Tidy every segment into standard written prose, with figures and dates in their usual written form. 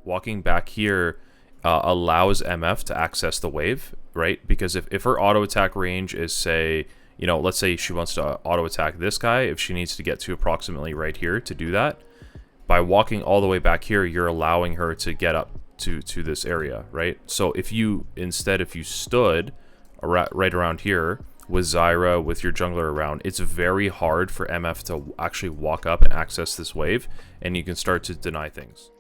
walking back here allows MF to access the wave, right? Because if her auto attack range is, say, you know, let's say she wants to auto attack this guy, if she needs to get to approximately right here to do that, by walking all the way back here, you're allowing her to get up to this area, right? So if you stood right around here with Zyra, with your jungler around, it's very hard for MF to actually walk up and access this wave, and you can start to deny things.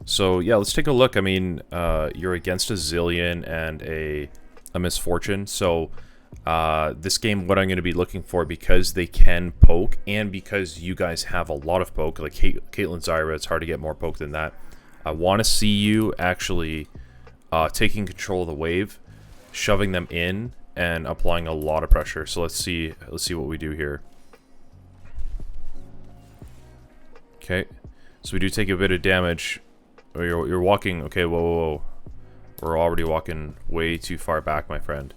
So yeah, let's take a look. I mean, you're against a Zillion and a Misfortune. So this game, what I'm going to be looking for, because they can poke, and because you guys have a lot of poke, like Caitlyn, Zyra, it's hard to get more poke than that. I want to see you actually taking control of the wave, shoving them in, and applying a lot of pressure. So let's see what we do here. Okay, so we do take a bit of damage. Oh, you're walking. Okay, whoa. We're already walking way too far back, my friend.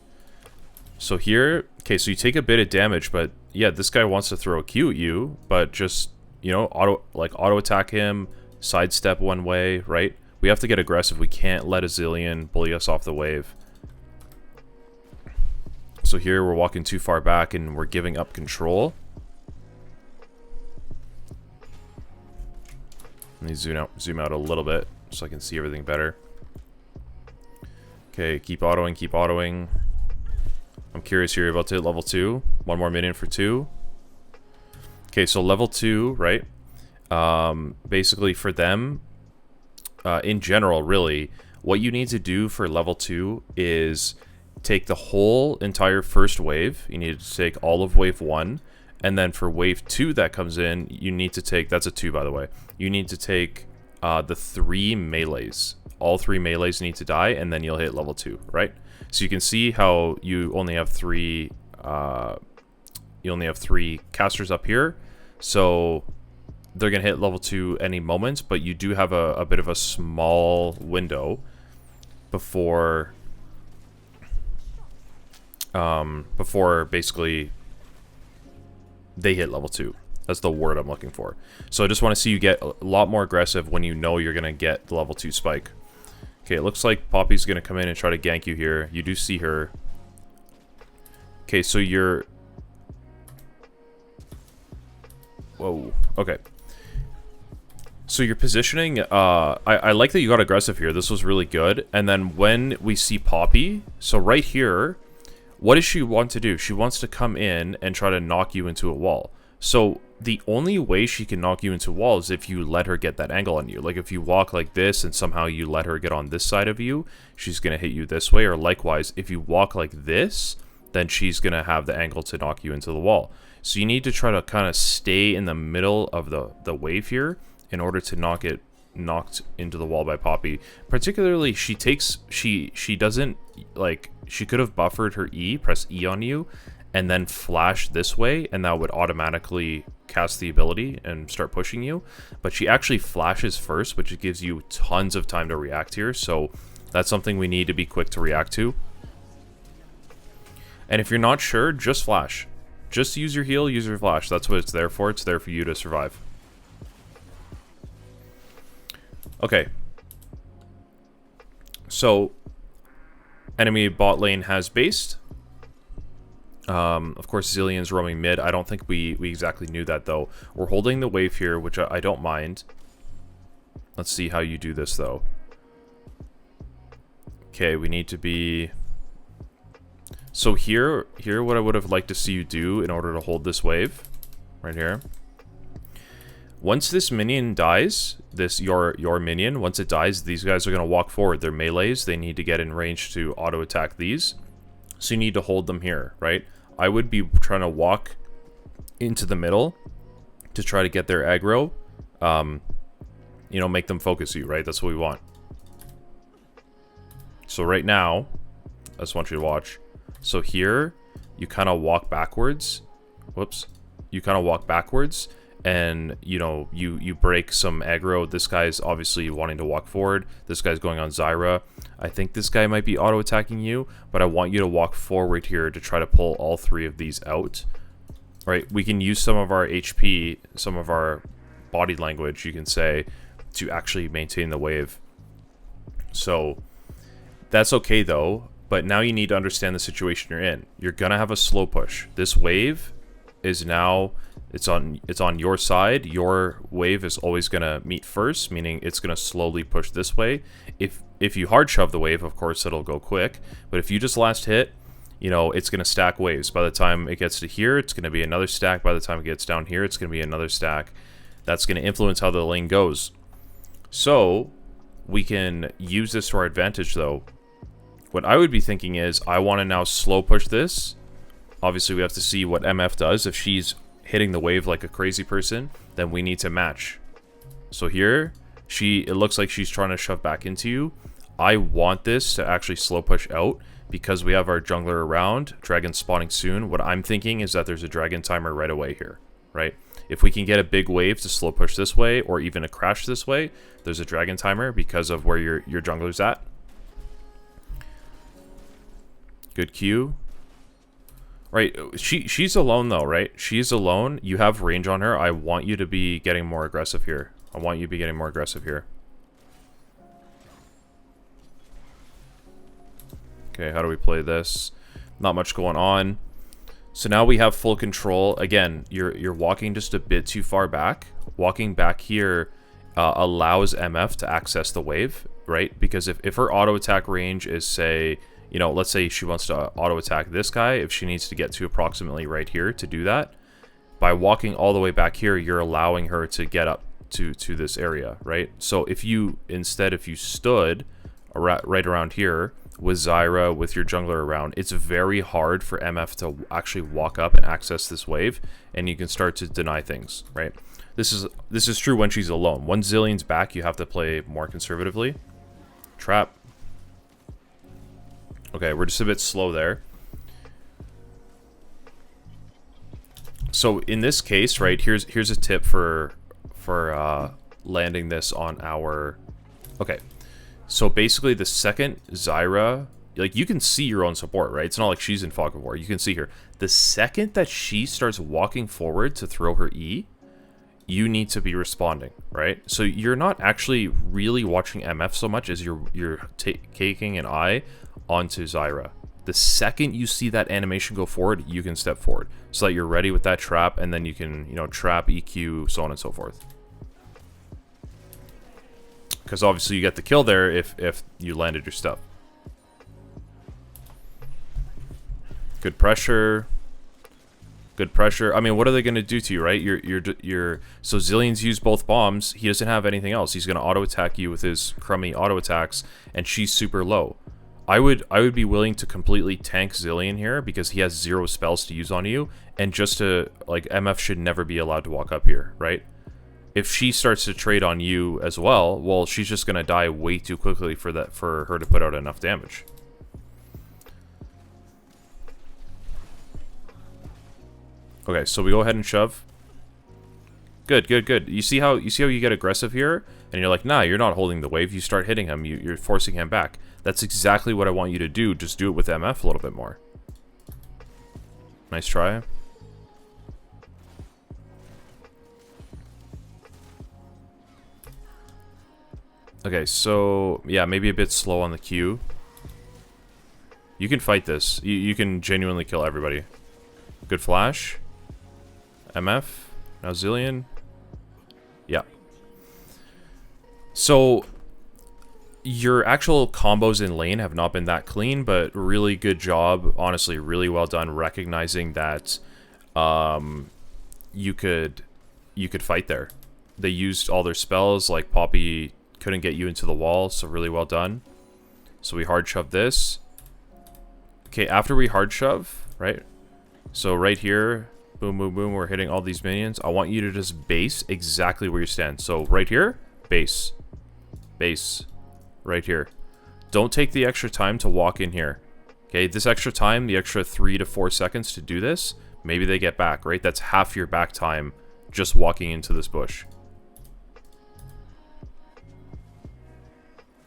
So here, okay, so you take a bit of damage, but yeah, this guy wants to throw a Q at you, but just, you know, auto attack him, sidestep one way, right? We have to get aggressive. We can't let a Zillion bully us off the wave. So here we're walking too far back and we're giving up control. Let me zoom out a little bit so I can see everything better. Okay, keep autoing. I'm curious here, you're about to hit level 2. One more minion for 2. Okay, so level 2, right? Basically for them, in general, really, what you need to do for level 2 is take the whole entire first wave. You need to take all of wave 1. And then for wave 2 that comes in, you need to take, that's a 2 by the way, you need to take the 3 melees. All 3 melees need to die, and then you'll hit level 2, right? So you can see how you only have 3 casters up here. So they're gonna hit level 2 any moment, but you do have a bit of a small window before basically they hit level 2. That's the word I'm looking for. So I just want to see you get a lot more aggressive when you know you're going to get the level 2 spike. Okay, it looks like Poppy's going to come in and try to gank you here. You do see her. Okay, so you're... Whoa, okay. So your positioning, I like that you got aggressive here. This was really good. And then when we see Poppy, so right here, what does she want to do? She wants to come in and try to knock you into a wall. So the only way she can knock you into a wall is if you let her get that angle on you. Like if you walk like this and somehow you let her get on this side of you, she's going to hit you this way. Or likewise, if you walk like this, then she's going to have the angle to knock you into the wall. So you need to try to kind of stay in the middle of the wave here in order to knocked into the wall by Poppy. Particularly, she doesn't, like, she could have buffered her E, press E on you, and then flash this way, and that would automatically cast the ability and start pushing you. But she actually flashes first, which gives you tons of time to react here, so that's something we need to be quick to react to. And if you're not sure, just flash. Just use your heal, use your flash. That's what it's there for. It's there for you to survive. Okay. So, enemy bot lane has based. Of course, Zillion's roaming mid. I don't think we exactly knew that, though. We're holding the wave here, which I don't mind. Let's see how you do this, though. Okay, we need to be... So here what I would have liked to see you do in order to hold this wave, right here. Once this minion dies, your minion, once it dies, these guys are going to walk forward. They're melees. They need to get in range to auto-attack these. So you need to hold them here, right? I would be trying to walk into the middle to try to get their aggro. You know, make them focus you, right? That's what we want. So right now, I just want you to watch. So here, you kind of walk backwards. Whoops. You kind of walk backwards. and you know you break some aggro. This guy's obviously wanting to walk forward. This guy's going on Zyra. I think this guy might be auto attacking you, but I want you to walk forward here to try to pull all three of these out. Right, we can use some of our HP, some of our body language, you can say, to actually maintain the wave. So that's okay though, but now you need to understand the situation you're in. You're gonna have a slow push. This wave is now, it's on your side. Your wave is always gonna meet first, meaning it's gonna slowly push this way. If you hard shove the wave, of course it'll go quick, but if you just last hit, you know, it's going to stack waves. By the time it gets to here, it's going to be another stack. By the time it gets down here, it's going to be another stack. That's going to influence how the lane goes. So we can use this to our advantage, though. What I would be thinking is I want to now slow push this. Obviously, we have to see what MF does. If she's hitting the wave like a crazy person, then we need to match. So here, it looks like she's trying to shove back into you. I want this to actually slow push out, because we have our jungler around, dragon spawning soon. What I'm thinking is that there's a dragon timer right away here, right? If we can get a big wave to slow push this way, or even a crash this way, there's a dragon timer because of where your jungler's at. Good Q. Right, she's alone though, right? She's alone. You have range on her. I want you to be getting more aggressive here. I want you to be getting more aggressive here. Okay, how do we play this? Not much going on. So now we have full control. Again, you're walking just a bit too far back. Walking back here allows MF to access the wave, right? Because if her auto attack range is, say, you know, let's say she wants to auto attack this guy, if she needs to get to approximately right here to do that, by walking all the way back here, you're allowing her to get up to this area, right? So if you stood right around here with Zyra, with your jungler around, it's very hard for MF to actually walk up and access this wave, and you can start to deny things, right? This is true when she's alone. When Zillion's back, you have to play more conservatively. Trap. Okay, we're just a bit slow there. So in this case, right, here's a tip for landing this on our... Okay. So basically, the second Zyra, like, you can see your own support, right? It's not like she's in fog of war. You can see her. The second that she starts walking forward to throw her E, you need to be responding, right? So you're not actually really watching MF so much as you're taking an eye onto Zyra. The second you see that animation go forward, you can step forward so that you're ready with that trap, and then you can, you know, trap, EQ, so on and so forth. Because obviously you get the kill there if you landed your stuff. Good pressure. Good pressure. I mean, what are they going to do to you, right? So Zillion's used both bombs. He doesn't have anything else. He's going to auto attack you with his crummy auto attacks, and she's super low. I would be willing to completely tank Zillion here because he has 0 spells to use on you, and just to, like, MF should never be allowed to walk up here, right? If she starts to trade on you as well, well, she's just gonna die way too quickly for her to put out enough damage. Okay, so we go ahead and shove. Good, good, good. You see how you get aggressive here, and you're like, nah, you're not holding the wave. You start hitting him. You're forcing him back. That's exactly what I want you to do. Just do it with MF a little bit more. Nice try. Okay, so, yeah, maybe a bit slow on the Q. You can fight this. You can genuinely kill everybody. Good flash. MF. Now Zillion. Yeah. So, your actual combos in lane have not been that clean, but really good job. Honestly, really well done recognizing that you could fight there. They used all their spells, like Poppy couldn't get you into the wall, so really well done. So we hard shove this. Okay, after we hard shove, right? So right here, boom, boom, boom, we're hitting all these minions. I want you to just base exactly where you stand. So right here, base. Base. Right here. Don't take the extra time to walk in here. Okay, this extra time, the extra 3 to 4 seconds to do this, maybe they get back, right? That's half your back time just walking into this bush.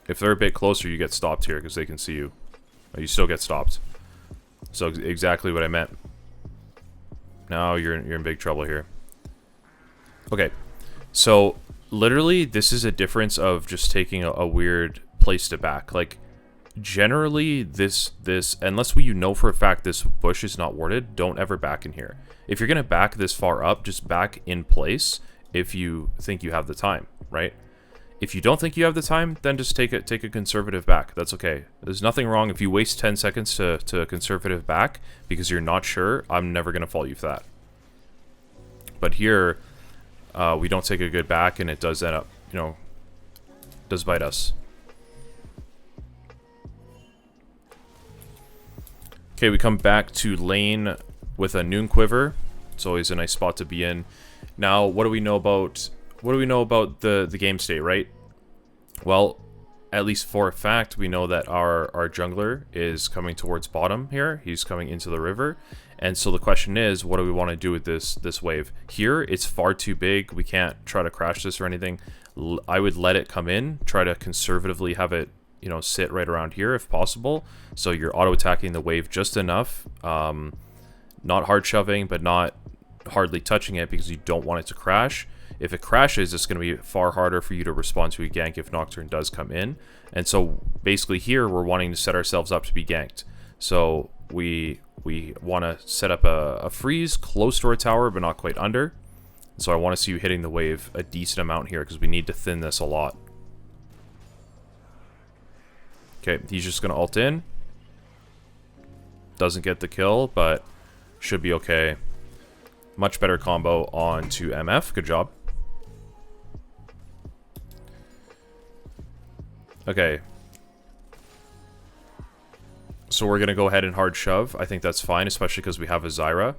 If they're a bit closer, you get stopped here because they can see you. You still get stopped. So exactly what I meant. Now you're in big trouble here. Okay, so literally this is a difference of just taking a weird place to back. Like generally this unless you know for a fact this bush is not warded, don't ever back in here. If you're gonna back this far up, just back in place if you think you have the time, right? If you don't think you have the time, then just take a conservative back. That's okay. There's nothing wrong if you waste 10 seconds to conservative back because you're not sure. I'm never gonna fault you for that. But here, we don't take a good back, and it does end up, you know, does bite us. Okay, we come back to lane with a Noon Quiver. It's always a nice spot to be in. Now, what do we know about the game state, right? Well, at least for a fact, we know that our jungler is coming towards bottom here. He's coming into the river. And so the question is, what do we want to do with this wave? Here, it's far too big. We can't try to crash this or anything. I would let it come in, try to conservatively have it, you know, sit right around here if possible. So you're auto-attacking the wave just enough. Not hard shoving, but not hardly touching it because you don't want it to crash. If it crashes, it's going to be far harder for you to respond to a gank if Nocturne does come in. And so basically here, we're wanting to set ourselves up to be ganked. So we want to set up a freeze close to our tower, but not quite under. So I want to see you hitting the wave a decent amount here because we need to thin this a lot. Okay, he's just going to ult in. Doesn't get the kill, but should be okay. Much better combo on to MF. Good job. Okay. So we're going to go ahead and hard shove. I think that's fine, especially because we have a Zyra.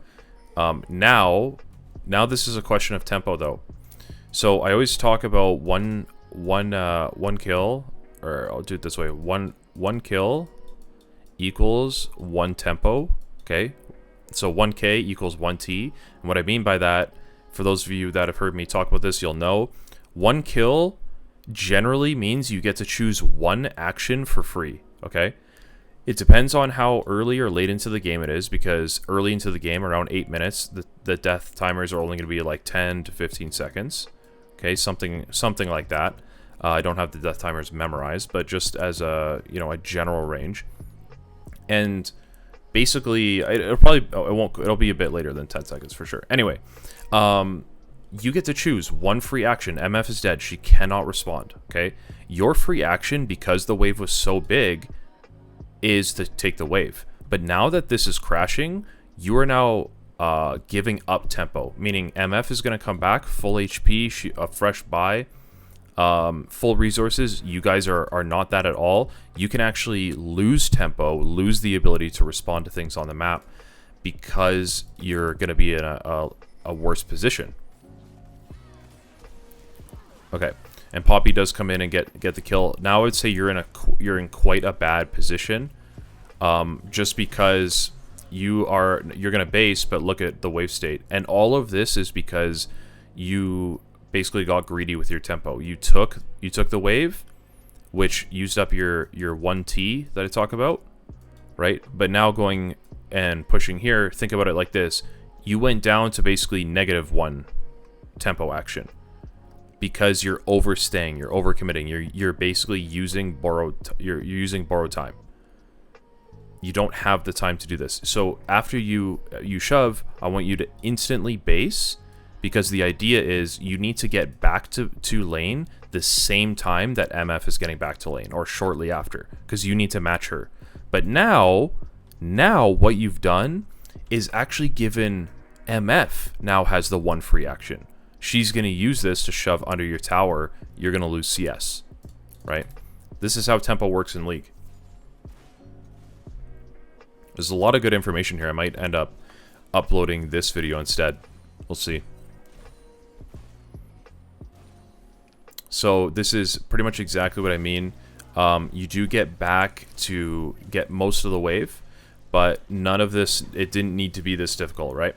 Now this is a question of tempo, though. So I always talk about one kill, or I'll do it this way. One kill equals one tempo, okay? So 1K equals 1T. And what I mean by that, for those of you that have heard me talk about this, you'll know, one kill generally means you get to choose one action for free, okay? It depends on how early or late into the game it is, because early into the game, around 8 minutes, the death timers are only going to be like 10 to 15 seconds, okay? Something like that. I don't have the death timers memorized, but just as a, you know, a general range. And basically, it'll be a bit later than 10 seconds for sure. Anyway, you get to choose one free action. MF is dead. She cannot respond, okay? Your free action, because the wave was so big, is to take the wave. But now that this is crashing, you are now giving up tempo, meaning MF is going to come back, full HP, a fresh buy, full resources. You guys are not that at all. You can actually lose tempo, lose the ability to respond to things on the map because you're going to be in a worse position. Okay, and Poppy does come in and get the kill. Now I would say you're in quite a bad position, just because you're going to base, but look at the wave state, and all of this is because you basically got greedy with your tempo. You took the wave, which used up your 1T that I talk about, right? But now going and pushing here, think about it like this: you went down to basically -1 tempo action because you're overstaying, you're overcommitting, you're basically using borrowed time. You don't have the time to do this. So after you shove, I want you to instantly base, because the idea is you need to get back to lane the same time that MF is getting back to lane, or shortly after, because you need to match her. But now what you've done is actually given MF now has the one free action. She's going to use this to shove under your tower. You're going to lose CS, right? This is how tempo works in League. There's a lot of good information here. I might end up uploading this video instead. We'll see. So this is pretty much exactly what I mean. You do get back to get most of the wave, but none of this, it didn't need to be this difficult, right?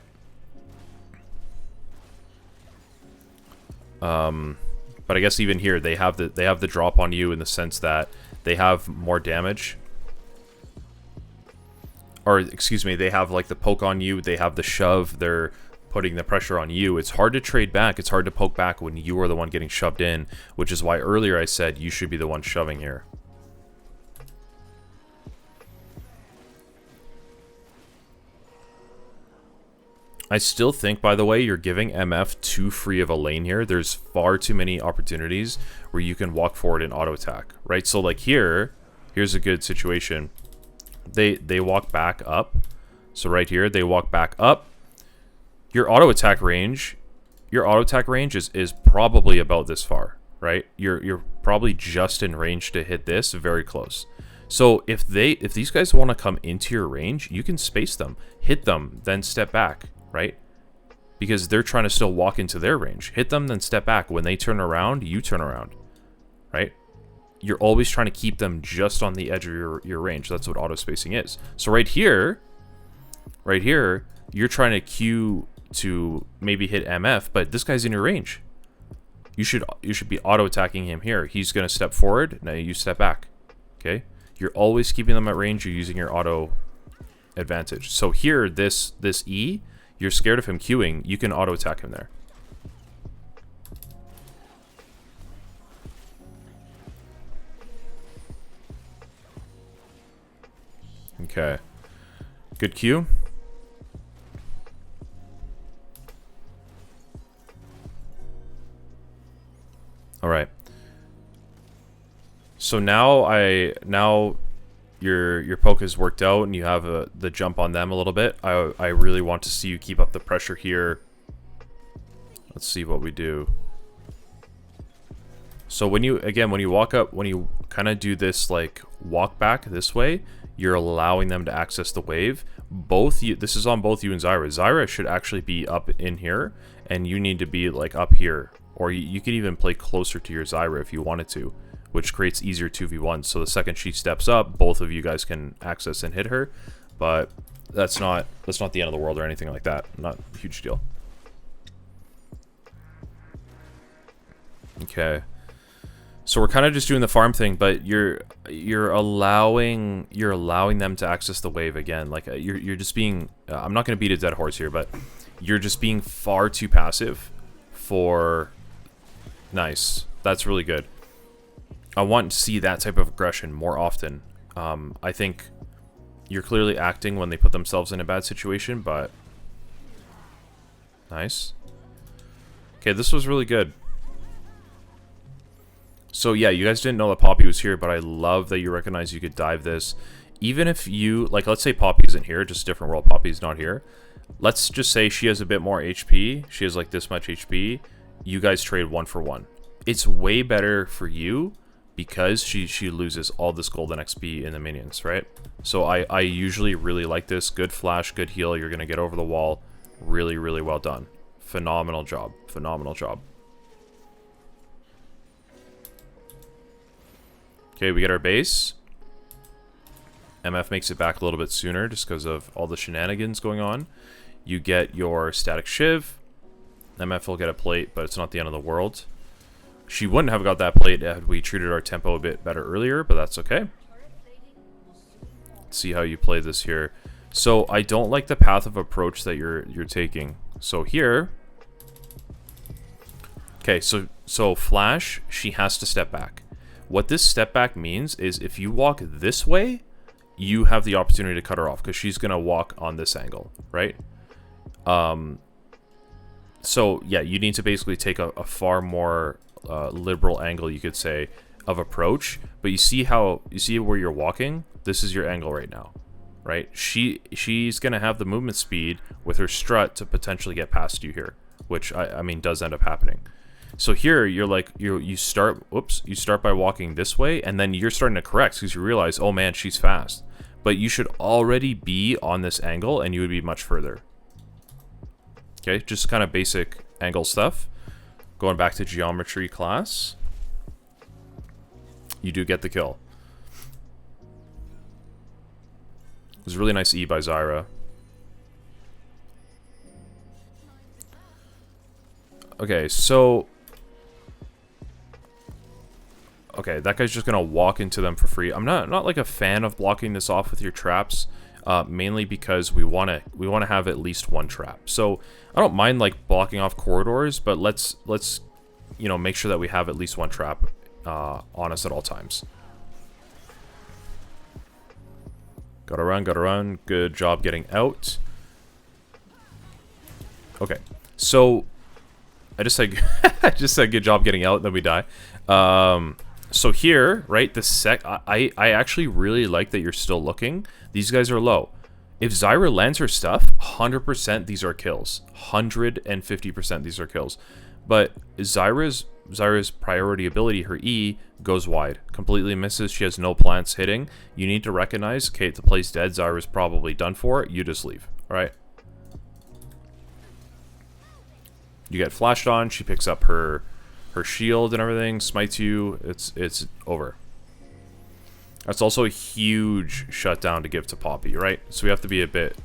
But I guess even here they have the drop on you in the sense that they have more damage. Or excuse me, they have like the poke on you, they have the shove, they're putting the pressure on you. It's hard to trade back, it's hard to poke back when you are the one getting shoved in, which is why earlier I said you should be the one shoving here. I still think, by the way, you're giving MF too free of a lane here. There's far too many opportunities where you can walk forward and auto attack, right? So like here's a good situation. They walk back up. So right here, they walk back up. Your auto attack range is probably about this far, right? You're probably just in range to hit this, very close. So if these guys want to come into your range, you can space them, hit them, then step back, right? Because they're trying to still walk into their range. Hit them, then step back. When they turn around, you turn around, right? You're always trying to keep them just on the edge of your range. That's what auto spacing is. So right here, you're trying to queue to maybe hit MF, but this guy's in your range. You should be auto attacking him here. He's gonna step forward. Now you step back. Okay? You're always keeping them at range. You're using your auto advantage. So here, this E, you're scared of him queuing. You can auto attack him there. Okay. Good Q. All right. So now your poke has worked out and you have the jump on them a little bit. I really want to see you keep up the pressure here. Let's see what we do. So when you walk up, when you kind of do this like walk back this way, you're allowing them to access the wave. This is on both you and Zyra. Zyra should actually be up in here, and you need to be like up here. Or you could even play closer to your Zyra if you wanted to, which creates easier 2v1. So the second she steps up, both of you guys can access and hit her. But that's not the end of the world or anything like that. Not a huge deal. Okay. So we're kind of just doing the farm thing, but you're allowing them to access the wave again. Like you're just being I'm not going to beat a dead horse here, but you're just being far too passive for. Nice. That's really good. I want to see that type of aggression more often. I think you're clearly acting when they put themselves in a bad situation, but nice. Okay, this was really good. So yeah, you guys didn't know that Poppy was here, but I love that you recognize you could dive this. Even if you, like, let's say Poppy isn't here, just different world, Poppy's not here. Let's just say she has a bit more HP. She has like this much HP. You guys trade 1 for 1. It's way better for you because she loses all this golden XP in the minions, right? So I usually really like this. Good flash, good heal. You're going to get over the wall. Really, really well done. Phenomenal job. Phenomenal job. Okay, we get our base. MF makes it back a little bit sooner just because of all the shenanigans going on. You get your static shiv. MF will get a plate, but it's not the end of the world. She wouldn't have got that plate had we treated our tempo a bit better earlier, but that's okay. Let's see how you play this here. So I don't like the path of approach that you're taking. So here, okay, so Flash, she has to step back. What this step back means is if you walk this way, you have the opportunity to cut her off because she's gonna walk on this angle, right? So yeah, you need to basically take a far more liberal angle, you could say, of approach. But you see where you're walking? This is your angle right now, right? She's gonna have the movement speed with her strut to potentially get past you here, which I mean does end up happening. So here you're like you start by walking this way, and then you're starting to correct because you realize, oh man, she's fast. But you should already be on this angle, and you would be much further. Okay, just kind of basic angle stuff. Going back to geometry class, you do get the kill. It was a really nice E by Zyra. Okay, so Okay, that guy's just gonna walk into them for free. I'm not like a fan of blocking this off with your traps, mainly because we wanna have at least one trap. So I don't mind like blocking off corridors, but let's you know, make sure that we have at least one trap on us at all times. Gotta run. Good job getting out. Okay, so I just said I just said good job getting out, then we die. So here, right, I actually really like that you're still looking. These guys are low. If Zyra lands her stuff, 100% these are kills. 150% these are kills. But Zyra's priority ability, her E, goes wide. Completely misses. She has no plants hitting. You need to recognize, okay, the play's dead. Zyra's probably done for. You just leave. Alright? You get flashed on. She picks up her shield and everything, smites you. It's over. That's also a huge shutdown to give to Poppy, right? So we have to be a bit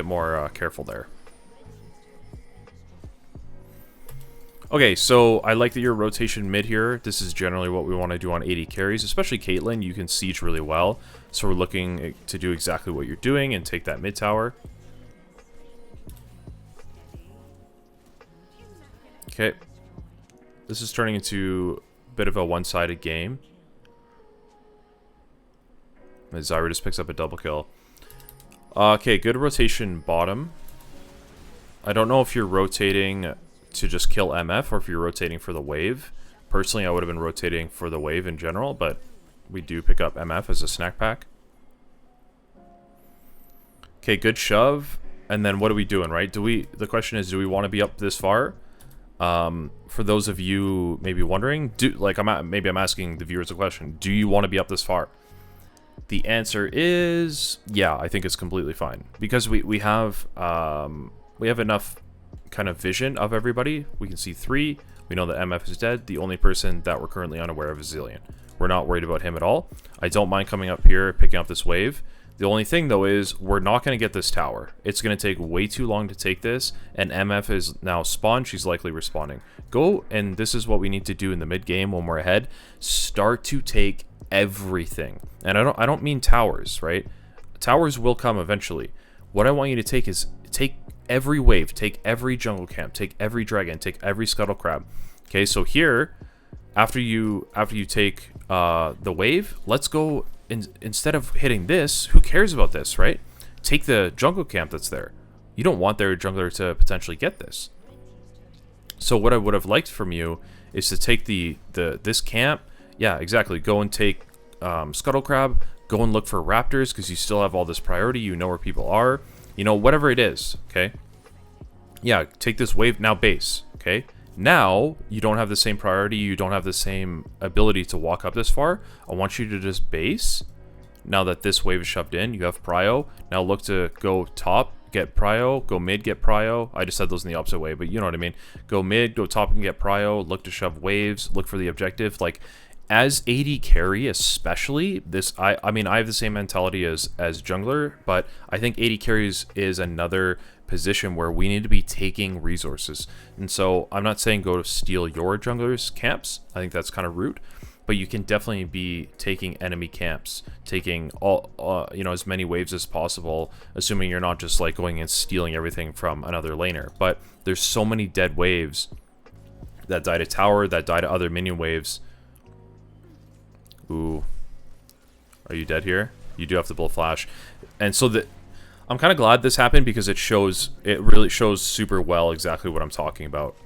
more careful there. Okay, so I like that your rotation mid here. This is generally what we want to do on AD carries, especially Caitlyn. You can siege really well, so we're looking to do exactly what you're doing and take that mid tower. Okay. This is turning into a bit of a one-sided game. Zyra just picks up a double kill. Okay, good rotation bottom. I don't know if you're rotating to just kill MF or if you're rotating for the wave. Personally, I would have been rotating for the wave in general, but we do pick up MF as a snack pack. Okay, good shove. And then what are we doing, right? The question is, do we want to be up this far? For those of you maybe wondering, maybe I'm asking the viewers a question. Do you want to be up this far? The answer is, yeah, I think it's completely fine. Because we have enough kind of vision of everybody. We can see 3. We know that MF is dead. The only person that we're currently unaware of is Zillion. We're not worried about him at all. I don't mind coming up here, picking up this wave. The only thing, though, is we're not going to get this tower. It's going to take way too long to take this, and MF is now spawned. She's likely respawning. Go, and this is what we need to do in the mid-game when we're ahead. Start to take everything. And I don't mean towers, right? Towers will come eventually. What I want you to take is take every wave, take every jungle camp, take every dragon, take every scuttle crab. Okay, so here, after you take the wave, let's go. Instead of hitting this, who cares about this, right? Take the jungle camp that's there. You don't want their jungler to potentially get this. So what I would have liked from you is to take this camp. Yeah, exactly. Go and take Scuttle Crab. Go and look for raptors because you still have all this priority. You know where people are. You know, whatever it is, okay? Yeah, take this wave. Now base, okay? Now, you don't have the same priority, you don't have the same ability to walk up this far. I want you to just base. Now that this wave is shoved in, you have prio. Now look to go top, get prio, go mid, get prio. I just said those in the opposite way, but you know what I mean. Go mid, go top and get prio, look to shove waves, look for the objective. Like, as AD carry especially, I mean, I have the same mentality as jungler, but I think AD carries is another position where we need to be taking resources. And so I'm not saying go to steal your jungler's camps. I think that's kind of rude, but you can definitely be taking enemy camps, taking all you know, as many waves as possible, assuming you're not just like going and stealing everything from another laner. But there's so many dead waves that die to tower, that die to other minion waves. Ooh, are you dead here? You do have to bull flash. And so I'm kind of glad this happened because it really shows super well exactly what I'm talking about.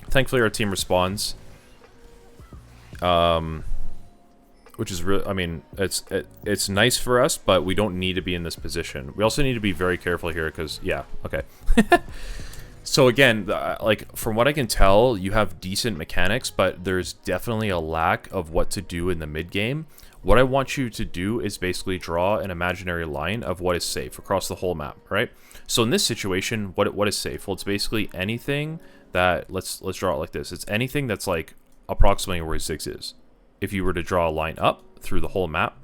Thankfully, our team responds. Which is really, I mean, it's nice for us, but we don't need to be in this position. We also need to be very careful here because, yeah, okay. So again, like, from what I can tell, you have decent mechanics, but there's definitely a lack of what to do in the mid game. What I want you to do is basically draw an imaginary line of what is safe across the whole map, right? So in this situation, what is safe? Well, it's basically anything that, let's draw it like this. It's anything that's like approximately where Ziggs is. If you were to draw a line up through the whole map,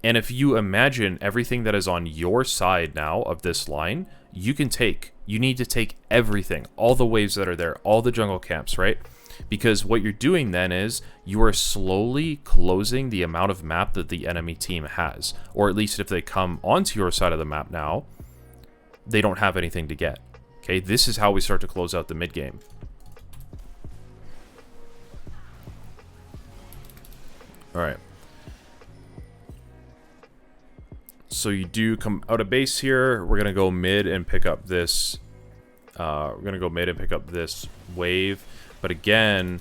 and if you imagine everything that is on your side now of this line, you need to take everything, all the waves that are there, all the jungle camps, right? Because what you're doing then is you are slowly closing the amount of map that the enemy team has. Or at least if they come onto your side of the map now, they don't have anything to get. Okay, this is how we start to close out the mid game. Alright. So you do come out of base here. We're going to go mid and pick up this. We're going to go mid and pick up this wave. But again,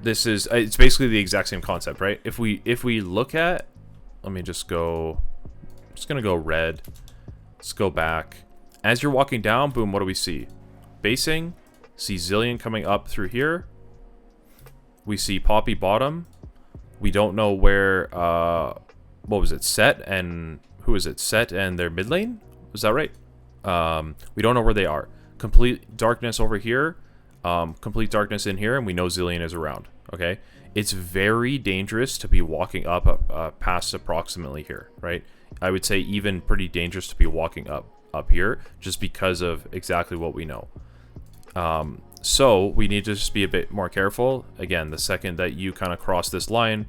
this is, it's basically the exact same concept, right? If we look at, let me just go, I'm just going to go red. Let's go back. As you're walking down, boom, what do we see? Basing. See Zillion coming up through here. We see Poppy bottom. We don't know where, what was it? Set and, who is it? Set and their mid lane? Was that right? We don't know where they are. Complete darkness over here. Complete darkness in here, and we know Zillion is around. Okay? It's very dangerous to be walking up past approximately here, right? I would say even pretty dangerous to be walking up here, just because of exactly what we know. So we need to just be a bit more careful. Again, the second that you kind of cross this line,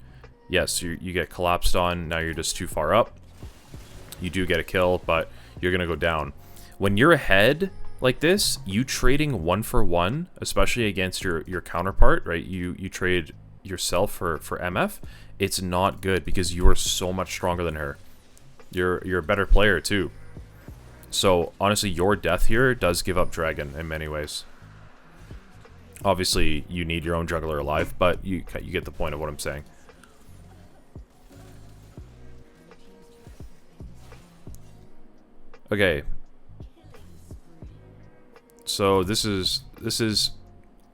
yes, you get collapsed on. Now you're just too far up. You do get a kill, but you're going to go down. When you're ahead like this, you trading 1-for-1, especially against your counterpart, right? You trade yourself for MF. It's not good because you are so much stronger than her. You're a better player too. So honestly, your death here does give up Dragon in many ways. Obviously, you need your own jungler alive, but you get the point of what I'm saying. Okay. So this is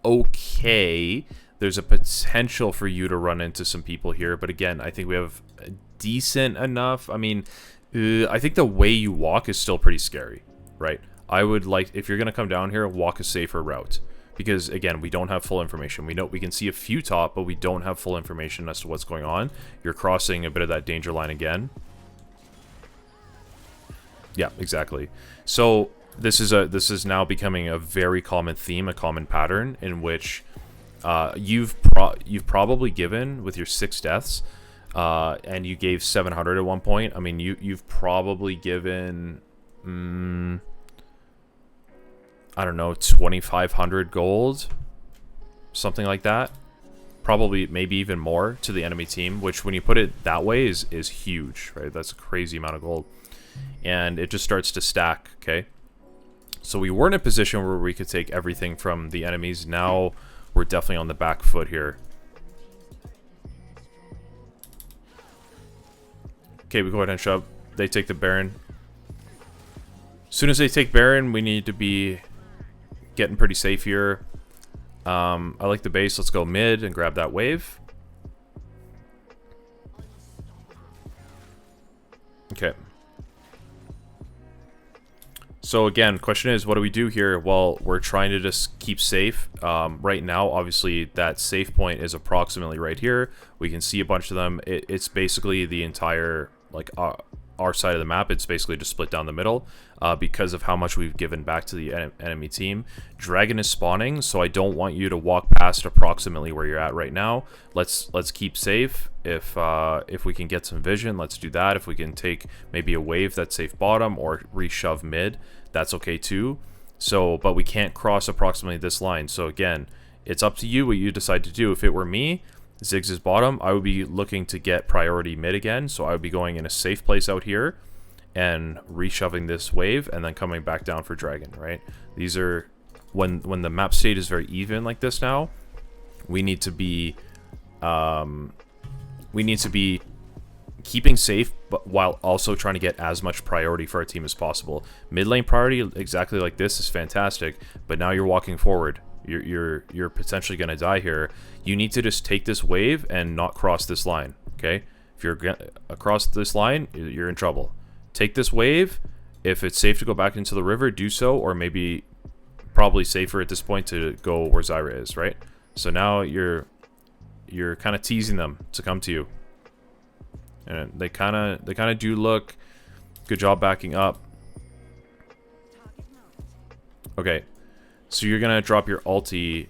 okay. There's a potential for you to run into some people here, but again, I think we have a decent enough. I mean, I think the way you walk is still pretty scary, right? I would like, if you're gonna come down here, walk a safer route. Because again, we don't have full information. We know we can see a few top, but we don't have full information as to what's going on. You're crossing a bit of that danger line again. Yeah, exactly. So this is now becoming a very common theme, a common pattern in which you've probably given with your 6 deaths, and you gave 700 at one point. I mean, you've probably given. I don't know, 2,500 gold, something like that. Probably, maybe even more to the enemy team, which when you put it that way is huge, right? That's a crazy amount of gold. And it just starts to stack, okay? So we were in a position where we could take everything from the enemies. Now we're definitely on the back foot here. Okay, we go ahead and shove. They take the Baron. As soon as they take Baron, we need to be getting pretty safe here. I like the base. Let's go mid and grab that wave. Okay. So again, question is, what do we do here? Well, we're trying to just keep safe. Right now, obviously, that safe point is approximately right here. We can see a bunch of them. It's basically the entire, like, our side of the map. It's basically just split down the middle because of how much we've given back to the enemy team. Dragon is spawning, so I don't want you to walk past approximately where you're at right now. Let's keep safe. If we can get some vision, let's do that. If we can take maybe a wave that's safe bottom or reshove mid, that's okay too. So, but we can't cross approximately this line. So again, it's up to you what you decide to do. If it were me, Ziggs is bottom, I would be looking to get priority mid again, so I would be going in a safe place out here and reshoving this wave and then coming back down for Dragon, right? These are, when the map state is very even like this now, we need to be keeping safe, but while also trying to get as much priority for our team as possible. Mid lane priority, exactly like this, is fantastic, but now you're walking forward. You're potentially going to die here. You need to just take this wave and not cross this line, okay? If you're across this line, you're in trouble. Take this wave. If it's safe to go back into the river, do so, or maybe probably safer at this point to go where Zyra is, right? So now you're kind of teasing them to come to you. And they kind of do look. Good job backing up. Okay. So you're going to drop your ulti.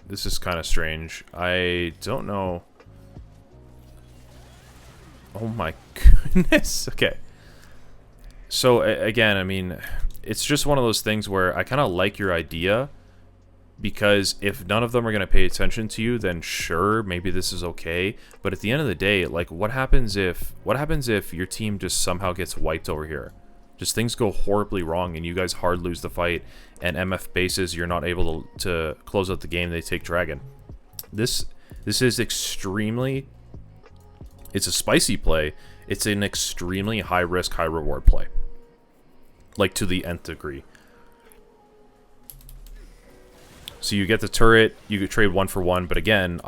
This is kind of strange. I don't know. Oh my goodness. Okay. So, again, I mean, it's just one of those things where I kind of like your idea, because if none of them are going to pay attention to you, then sure, maybe this is okay. But at the end of the day, like, what happens if your team just somehow gets wiped over here? Just things go horribly wrong and you guys hard lose the fight, and MF bases, you're not able to close out the game, they take Dragon. This is extremely... It's a spicy play. It's an extremely high risk, high reward play. Like, to the nth degree. So you get the turret, you could trade 1 for 1, but again,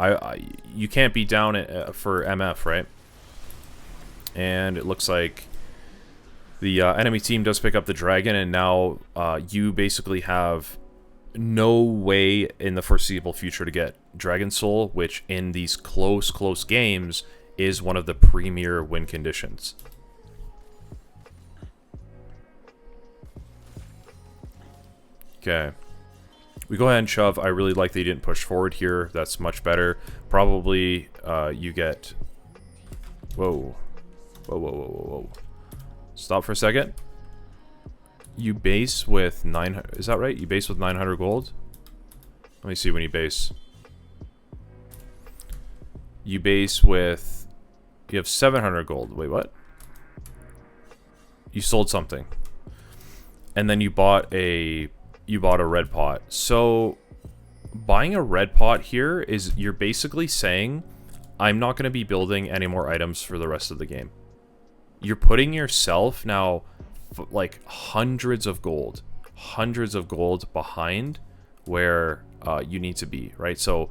you can't be down for MF, right? And it looks like the enemy team does pick up the dragon, and now you basically have no way in the foreseeable future to get Dragon Soul, which in these close games is one of the premier win conditions. Okay. We go ahead and shove. I really like that you didn't push forward here. That's much better. Probably you get... Whoa. Whoa. Stop for a second. You base with 900... Is that right? You base with 900 gold? Let me see when you base. You base with... You have 700 gold. Wait, what? You sold something. And then you bought a red pot. So buying a red pot here is, you're basically saying, I'm not going to be building any more items for the rest of the game. You're putting yourself now like hundreds of gold behind where you need to be, right? So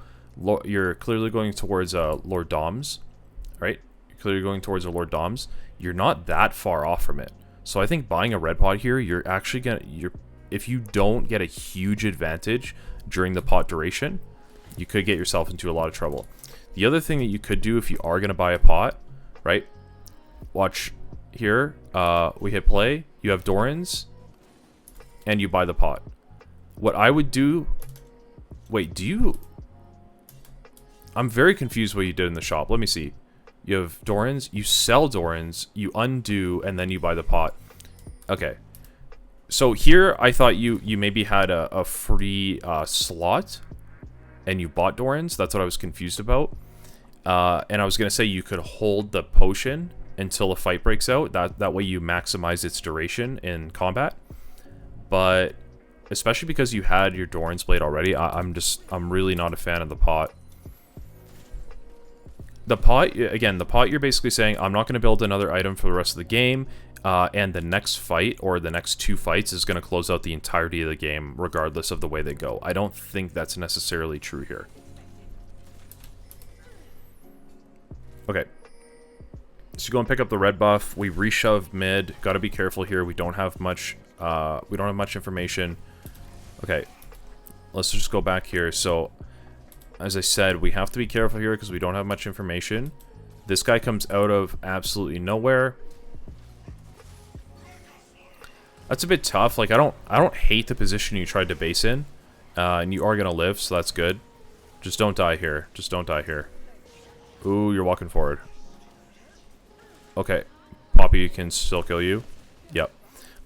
you're clearly going towards Lord Dom's, right? You're clearly going towards a Lord Dom's. You're not that far off from it. So I think buying a red pot here, you're actually gonna, if you don't get a huge advantage during the pot duration, you could get yourself into a lot of trouble. The other thing that you could do if you are going to buy a pot, right? Watch here. We hit play. You have Doran's, and you buy the pot. What I would do... Wait, do you... I'm very confused what you did in the shop. Let me see. You have Doran's, you sell Doran's, you undo, and then you buy the pot. Okay. So here, I thought you maybe had a free slot, and you bought Doran's. That's what I was confused about. And I was going to say you could hold the potion until a fight breaks out. That way you maximize its duration in combat. But especially because you had your Doran's blade already, I'm really not a fan of the pot. The pot, again, you're basically saying, I'm not going to build another item for the rest of the game. And the next fight, or the next 2 fights, is going to close out the entirety of the game, regardless of the way they go. I don't think that's necessarily true here. Okay. So you go and pick up the red buff. We reshove mid. Got to be careful here. We don't have much. Information. Okay. Let's just go back here. So, as I said, we have to be careful here because we don't have much information. This guy comes out of absolutely nowhere. That's a bit tough. Like, I don't hate the position you tried to base in. And you are going to live, so that's good. Just don't die here. Just don't die here. Ooh, you're walking forward. Okay. Poppy can still kill you. Yep.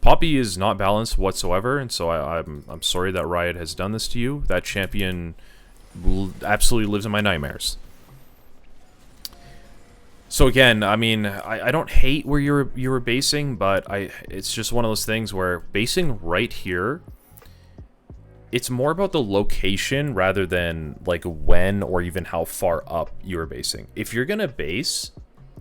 Poppy is not balanced whatsoever, and so I'm sorry that Riot has done this to you. That champion absolutely lives in my nightmares. So again, I mean, I don't hate where you were basing, but it's just one of those things where basing right here, it's more about the location rather than like when or even how far up you're basing. If you're gonna base,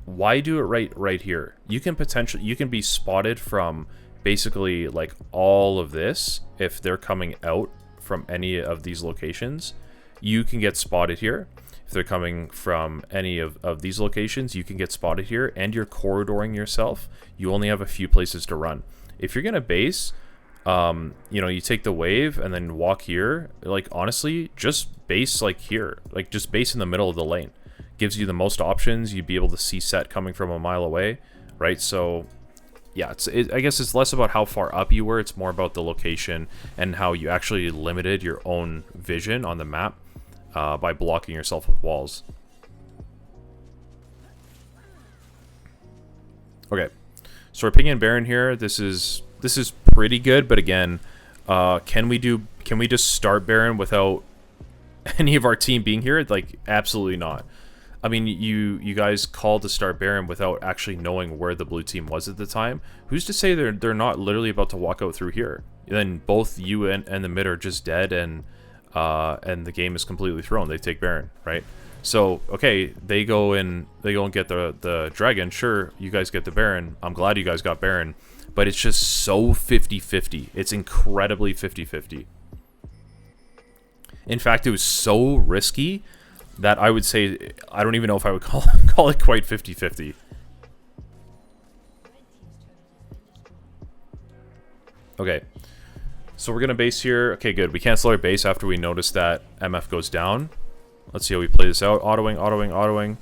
why do it right here? You can be spotted from basically like all of this. If they're coming out from any of these locations, you can get spotted here. If they're coming from any of these locations, you can get spotted here, and you're corridoring yourself. You only have a few places to run. If you're gonna base, you know, you take the wave and then walk here. Like, honestly, just base like here. Like, just base in the middle of the lane. Gives you the most options. You'd be able to see set coming from a mile away, right? So yeah, I guess it's less about how far up you were. It's more about the location and how you actually limited your own vision on the map by blocking yourself with walls. Okay, so we're picking Baron here. This is pretty good, but again, can we just start Baron without any of our team being here? Like, absolutely not. I mean, you guys called to start Baron without actually knowing where the blue team was at the time. Who's to say they're not literally about to walk out through here? Then both you and the mid are just dead, and the game is completely thrown. They take Baron, right? So okay, they go and get the dragon. Sure, you guys get the Baron. I'm glad you guys got Baron, but it's just so 50-50. It's incredibly 50-50. In fact, it was so risky that I would say, I don't even know if I would call it quite 50-50. Okay, so we're gonna base here. Okay, good. We cancel our base after we notice that MF goes down. Let's see how we play this out. Autoing, autoing, autoing.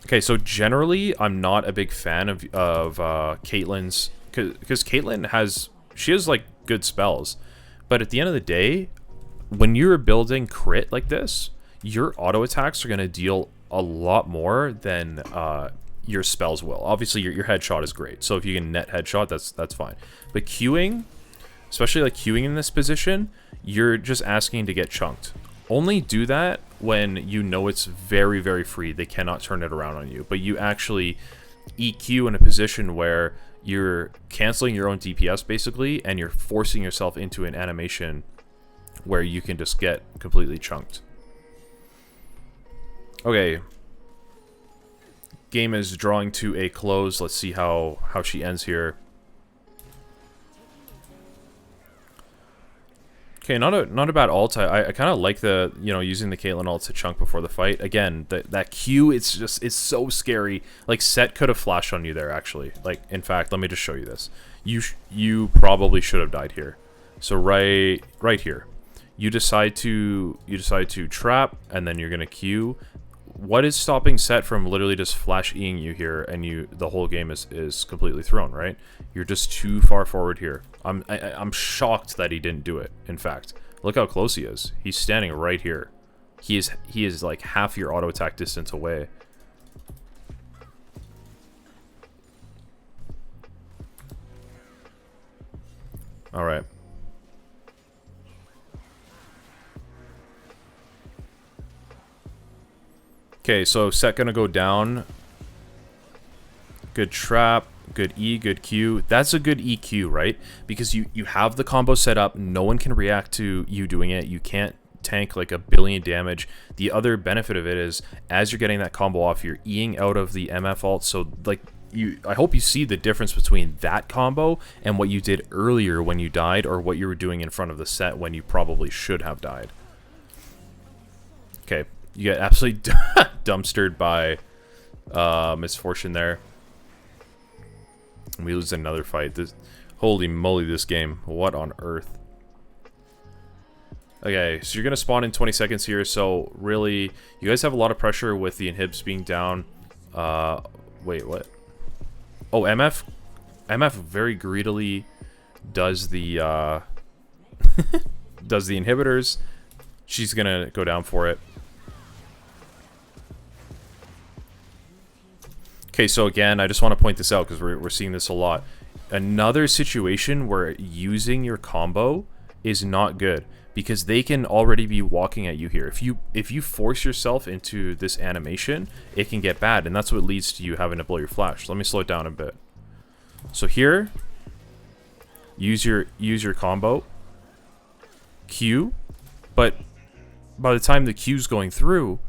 Okay, so generally, I'm not a big fan of Caitlyn's, because Caitlyn has like good spells, but at the end of the day, when you're building crit like this, your auto attacks are going to deal a lot more than your spells will. Obviously, your headshot is great, so if you can net headshot, that's fine. But queuing, especially like queuing in this position, you're just asking to get chunked. Only do that when you know it's very, very free. They cannot turn it around on you. But you actually EQ in a position where you're canceling your own DPS, basically, and you're forcing yourself into an animation where you can just get completely chunked. Okay. Game is drawing to a close. Let's see how she ends here. Okay, not a bad ult. I kind of like the, using the Caitlyn ult to chunk before the fight. Again, that Q, it's so scary. Like, Set could have flashed on you there, actually. Like, in fact, let me just show you this. You probably should have died here. So right here, you decide to trap, and then you're gonna Q. What is stopping Set from literally just flash E-ing you here, and the whole game is completely thrown, right? You're just too far forward here. I'm shocked that he didn't do it. In fact, look how close he is. He's standing right here. He is like half your auto attack distance away. All right. Okay, so Set gonna go down. Good trap, good E, good Q. That's a good EQ, right? Because you have the combo set up. No one can react to you doing it. You can't tank like 1 billion damage. The other benefit of it is, as you're getting that combo off, you're Eing out of the MF ult. So like, I hope you see the difference between that combo and what you did earlier when you died, or what you were doing in front of the Set when you probably should have died. Okay. You get absolutely dumpstered by Misfortune there. And we lose another fight. Holy moly, this game. What on earth? Okay, so you're going to spawn in 20 seconds here. So really, you guys have a lot of pressure with the inhibs being down. Wait, what? Oh, MF very greedily does the does the inhibitors. She's going to go down for it. Okay, so again, I just want to point this out because we're seeing this a lot. Another situation where using your combo is not good, because they can already be walking at you here. If you force yourself into this animation, it can get bad, and that's what leads to you having to blow your flash. Let me slow it down a bit. So here, use your combo, Q, but by the time the Q's going through,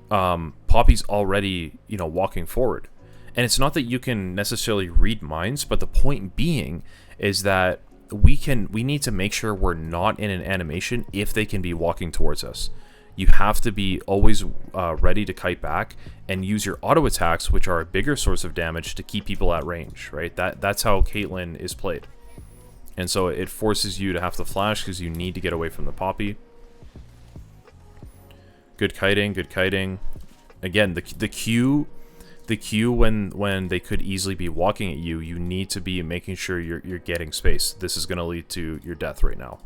Poppy's already, walking forward. And it's not that you can necessarily read minds, but the point being is that we need to make sure we're not in an animation if they can be walking towards us. You have to be always ready to kite back and use your auto attacks, which are a bigger source of damage, to keep people at range, right? That's how Caitlyn is played. And so it forces you to have to flash because you need to get away from the Poppy. Good kiting, good kiting. Again, the Q the Q when they could easily be walking at you, you need to be making sure you're getting space. This is going to lead to your death right now.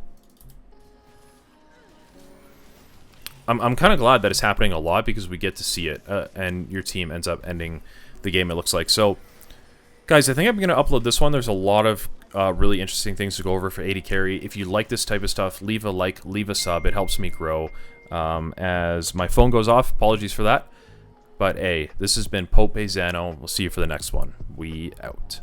I'm kind of glad that it's happening a lot because we get to see it, and your team ends up ending the game, it looks like. So, guys, I think I'm going to upload this one. There's a lot of really interesting things to go over for AD Carry. If you like this type of stuff, leave a like, leave a sub. It helps me grow. As my phone goes off, apologies for that. But, hey, this has been Pope Zano. We'll see you for the next one. We out.